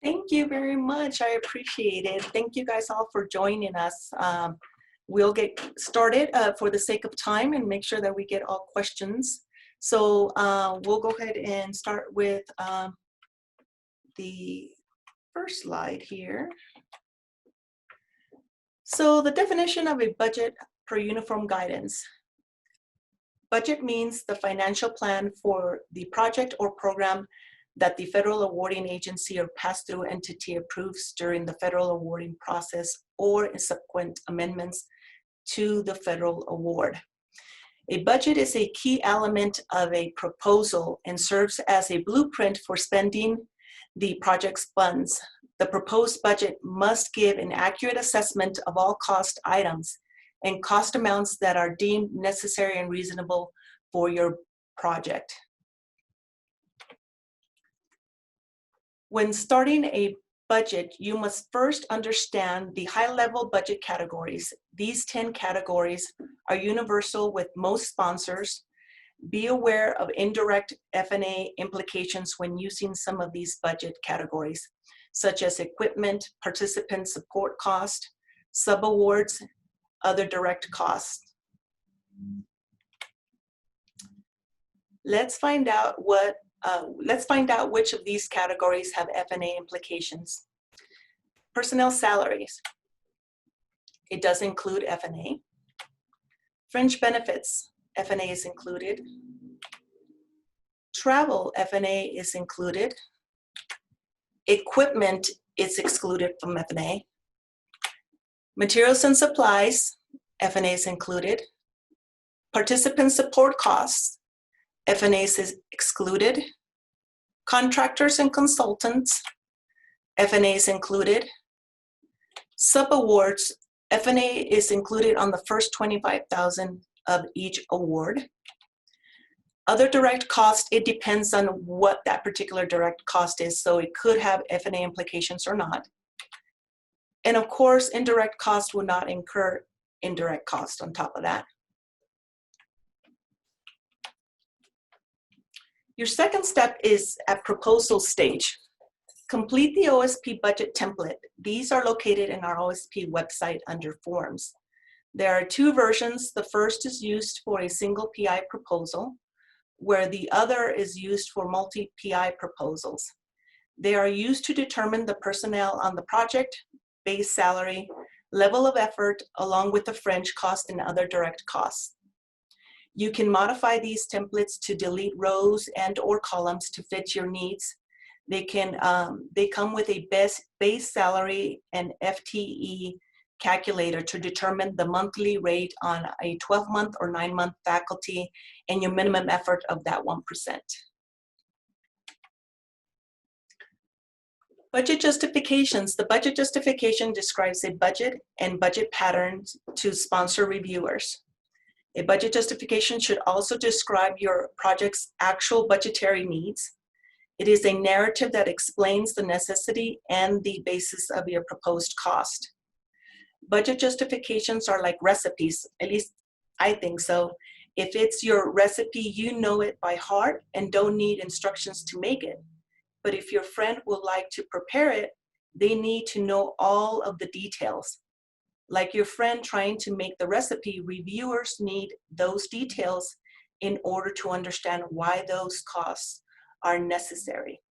Thank you very much. I appreciate it. Thank you guys all for joining us. We'll get started for the sake of time and make sure that we get all questions. So we'll go ahead and start with the first slide here. So the definition of a budget per uniform guidance. Budget means the financial plan for the project or program that the federal awarding agency or pass-through entity approves during the federal awarding process or in subsequent amendments to the federal award. A budget is a key element of a proposal and serves as a blueprint for spending the project's funds. The proposed budget must give an accurate assessment of all cost items and cost amounts that are deemed necessary and reasonable for your project. When starting a budget, you must first understand the high-level budget categories. These 10 categories are universal with most sponsors. Be aware of indirect F&A implications when using some of these budget categories, such as equipment, participant support cost, subawards, other direct costs. Let's find out which of these categories have F&A implications. Personnel salaries. It does include F&A. Fringe benefits, F&A is included. Travel, F&A is included. Equipment is excluded from F&A. Materials and supplies, F&A is included. Participant support costs, F&A is excluded. Contractors and consultants, F&A is included. Subawards, F&A is included on the first $25,000 of each award. Other direct cost, it depends on what that particular direct cost is, so it could have F&A implications or not. And of course, indirect cost will not incur indirect cost on top of that. Your second step is at proposal stage. Complete the OSP budget template. These are located in our OSP website under forms. There are two versions. The first is used for a single PI proposal, where the other is used for multi-PI proposals. They are used to determine the personnel on the project, base salary, level of effort, along with the fringe cost and other direct costs. You can modify these templates to delete rows and or columns to fit your needs. They come with a base salary and FTE calculator to determine the monthly rate on a 12-month or 9-month faculty and your minimum effort of that 1%. Budget justifications. The budget justification describes a budget and budget patterns to sponsor reviewers. A budget justification should also describe your project's actual budgetary needs. It is a narrative that explains the necessity and the basis of your proposed cost. Budget justifications are like recipes, at least I think so. If it's your recipe, you know it by heart and don't need instructions to make it. But if your friend would like to prepare it, they need to know all of the details. Like your friend trying to make the recipe, reviewers need those details in order to understand why those costs are necessary.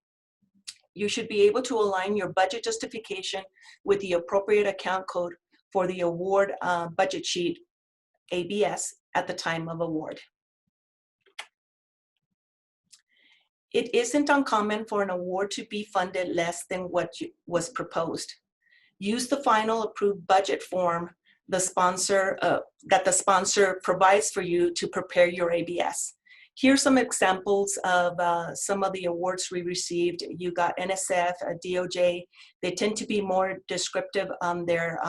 You should be able to align your budget justification with the appropriate account code for the award budget sheet, ABS, at the time of award. It isn't uncommon for an award to be funded less than what was proposed. Use the final approved budget form that the sponsor provides for you to prepare your ABS. Here's some examples of some of the awards we received. You got NSF, DOJ. They tend to be more descriptive on their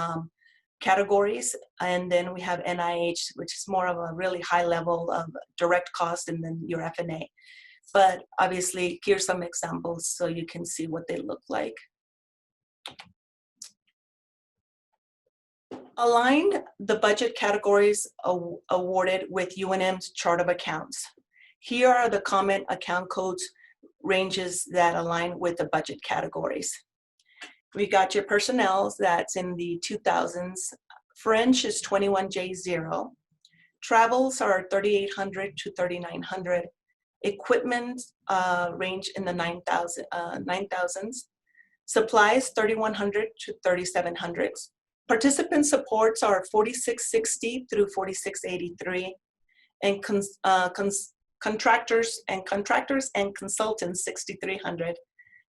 categories. And then we have NIH, which is more of a really high level of direct cost, and then your F&A. But obviously, here's some examples so you can see what they look like. Align the budget categories awarded with UNM's chart of accounts. Here are the common account codes ranges that align with the budget categories. We got your personnel, that's in the 2000s. French is 21J0. Travels are 3,800 to 3,900. Equipment range in the 9,000s. Supplies 3,100 to 3,700. Participant supports are 4,660 through 4,683. And contractors and consultants 6,300.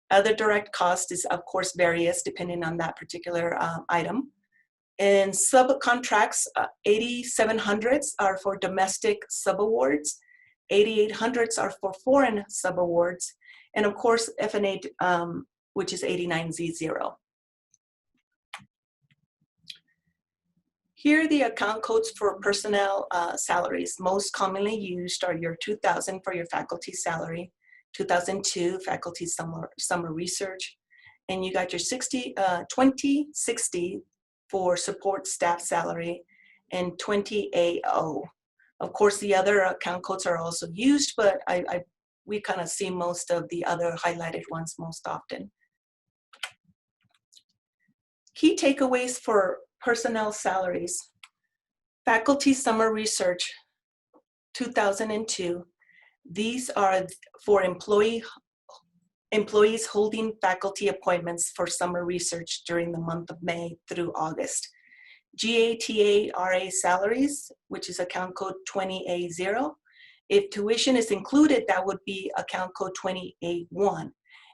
Other direct cost is of course various depending on that particular item. And subcontracts, 8,700s are for domestic subawards, 8,800s are for foreign subawards, and of course F&A, which is 89Z0. Here are the account codes for personnel salaries. Most commonly used are your 2000 for your faculty salary, 2002 faculty summer research, and you got your 2060 for support staff salary, and 20AO. Of course, the other account codes are also used, but we kind of see most of the other highlighted ones most often. Key takeaways for personnel salaries. Faculty summer research, 2002. These are for employees holding faculty appointments for summer research during the month of May through August. GATA-RA salaries, which is account code 20A0. If tuition is included, that would be account code 20A1.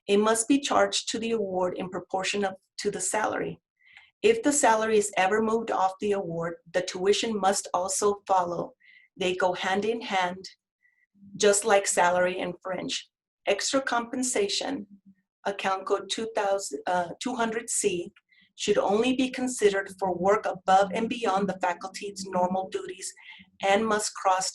It must be charged to the award in proportion to the salary. If the salary is ever moved off the award, the tuition must also follow. They go hand in hand, just like salary and fringe. Extra compensation, account code 200C, should only be considered for work above and beyond the faculty's normal duties and must cross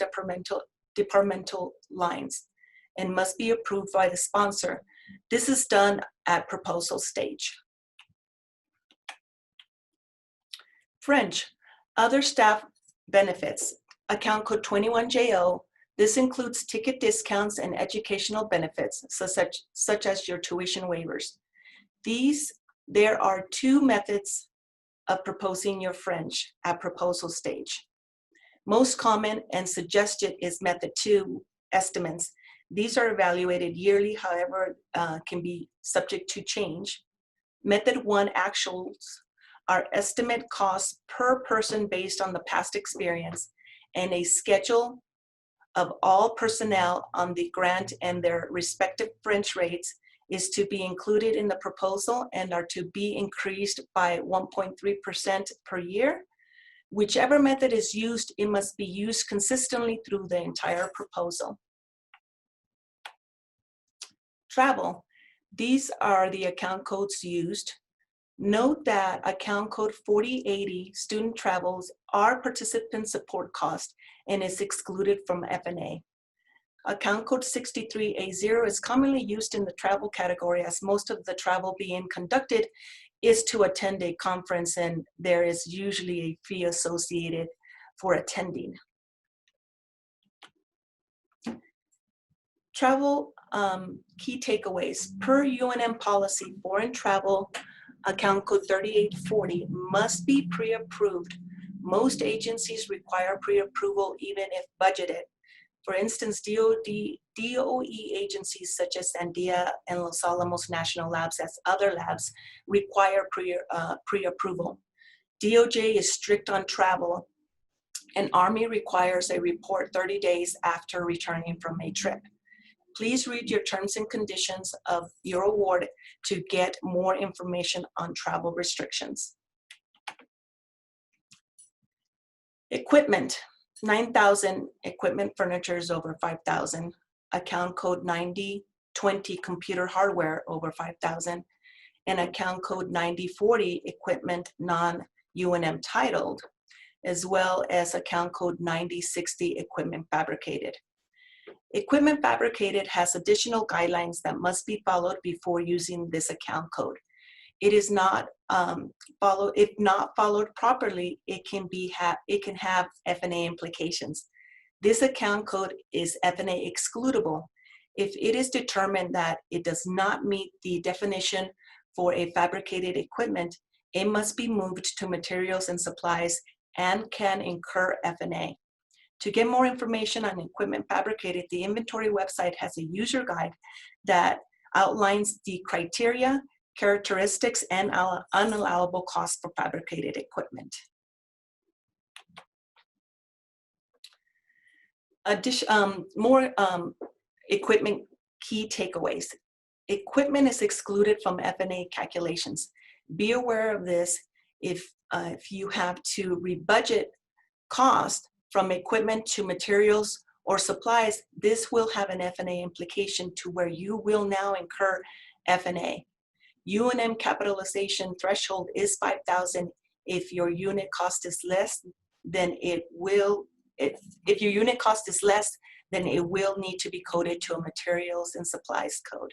departmental lines and must be approved by the sponsor. This is done at proposal stage. Fringe, other staff benefits, account code 21JO. This includes ticket discounts and educational benefits, such as your tuition waivers. There are two methods of proposing your fringe at proposal stage. Most common and suggested is method 2, estimates. These are evaluated yearly, however, can be subject to change. Method 1, actuals, are estimate costs per person based on the past experience and a schedule of all personnel on the grant and their respective fringe rates is to be included in the proposal and are to be increased by 1.3% per year. Whichever method is used, it must be used consistently through the entire proposal. Travel. These are the account codes used. Note that account code 4080 student travels are participant support cost and is excluded from F&A. Account code 63A0 is commonly used in the travel category as most of the travel being conducted is to attend a conference and there is usually a fee associated for attending. Travel key takeaways. Per UNM policy, foreign travel account code 3840 must be pre-approved. Most agencies require pre-approval even if budgeted. For instance, DOE agencies such as Sandia and Los Alamos National Labs, as other labs, require pre-approval. DOJ is strict on travel, and Army requires a report 30 days after returning from a trip. Please read your terms and conditions of your award to get more information on travel restrictions. Equipment, 9,000 equipment, furniture is over 5,000. Account code 9020 computer hardware over 5,000. And account code 9040 equipment non-UNM titled, as well as account code 9060 equipment fabricated. Equipment fabricated has additional guidelines that must be followed before using this account code. It is not followed. If not followed properly, it can have F&A implications. This account code is F&A excludable if it is determined that it does not meet the definition for a fabricated equipment, it must be moved to materials and supplies and can incur F&A. To get more information on equipment fabricated, the inventory website has a user guide that outlines the criteria, characteristics, and unallowable costs for fabricated equipment. More equipment key takeaways. Equipment is excluded from F&A calculations. Be aware of this if you have to rebudget cost from equipment to materials or supplies. This will have an F&A implication to where you will now incur F&A. U&M capitalization threshold is 5,000. If your unit cost is less, then it will, if your unit cost is less, then it will need to be coded to a materials and supplies code.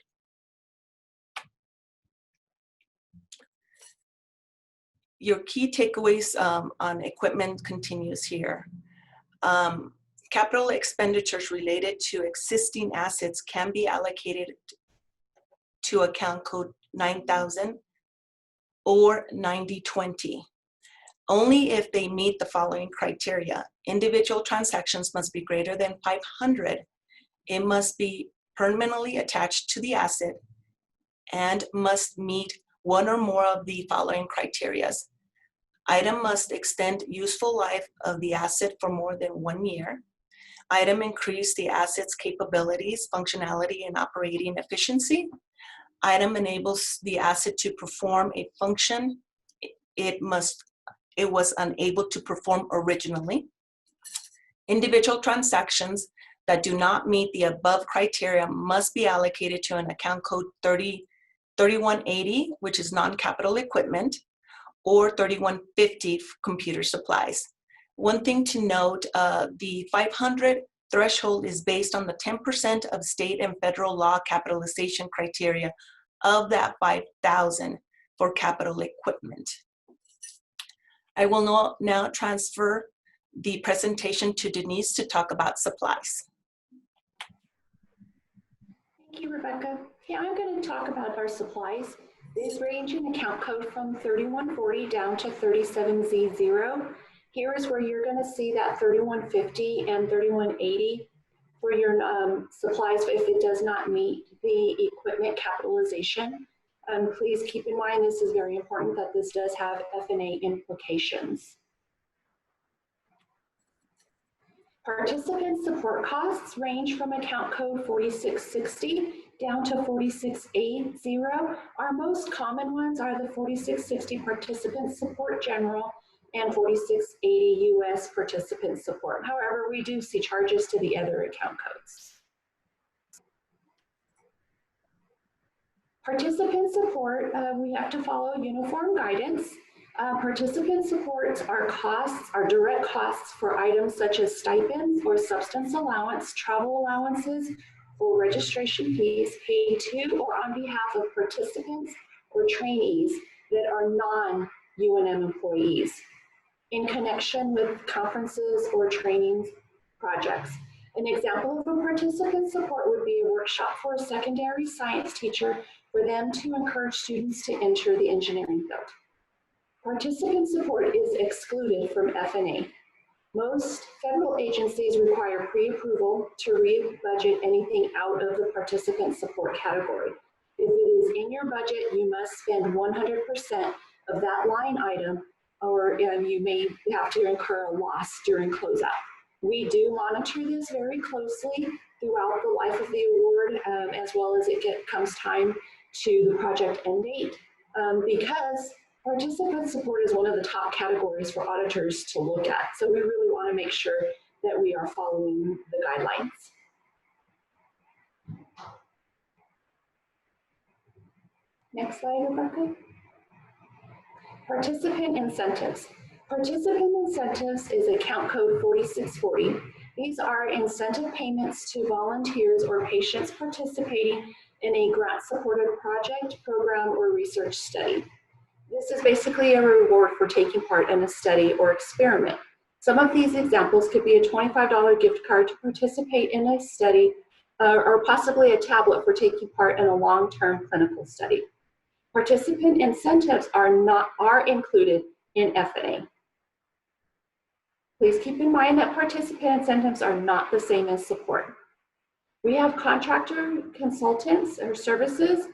Your key takeaways on equipment continues here. Capital expenditures related to existing assets can be allocated to account code 9000 or 9020. Only if they meet the following criteria. Individual transactions must be greater than 500. It must be permanently attached to the asset and must meet one or more of the following criteria. Item must extend useful life of the asset for more than 1 year. Item increase the asset's capabilities, functionality, and operating efficiency. Item enables the asset to perform a function it was unable to perform originally. Individual transactions that do not meet the above criteria must be allocated to an account code 3180, which is non-capital equipment, or 3150 computer supplies. One thing to note, the 500 threshold is based on the 10% of state and federal law capitalization criteria of that 5,000 for capital equipment. I will now transfer the presentation to Denise to talk about supplies. Thank you, Rebecca. Yeah, I'm going to talk about our supplies. These range in account code from 3140 down to 37Z0. Here is where you're going to see that 3150 and 3180 for your supplies if it does not meet the equipment capitalization. Please keep in mind this is very important that this does have F&A implications. Participant support costs range from account code 4660 down to 4680. Our most common ones are the 4660 participant support general and 4680 US participant support. However, we do see charges to the other account codes. Participant support, we have to follow uniform guidance. Participant supports are costs, are direct costs for items such as stipends or substance allowance, travel allowances, or registration fees paid to or on behalf of participants or trainees that are non-UNM employees in connection with conferences or training projects. An example of a participant support would be a workshop for a secondary science teacher for them to encourage students to enter the engineering field. Participant support is excluded from F&A. Most federal agencies require pre-approval to re-budget anything out of the participant support category. If it is in your budget, you must spend 100% of that line item, or you may have to incur a loss during closeout. We do monitor this very closely throughout the life of the award, as well as it comes time to the project end date, because participant support is one of the top categories for auditors to look at. So we really want to make sure that we are following the guidelines. Next slide, Rebecca. Participant incentives. Participant incentives is account code 4640. These are incentive payments to volunteers or patients participating in a grant-supported project, program, or research study. This is basically a reward for taking part in a study or experiment. Some of these examples could be a $25 gift card to participate in a study, or possibly a tablet for taking part in a long-term clinical study. Participant incentives are included in F&A. Please keep in mind that participant incentives are not the same as support. We have contractor consultants or services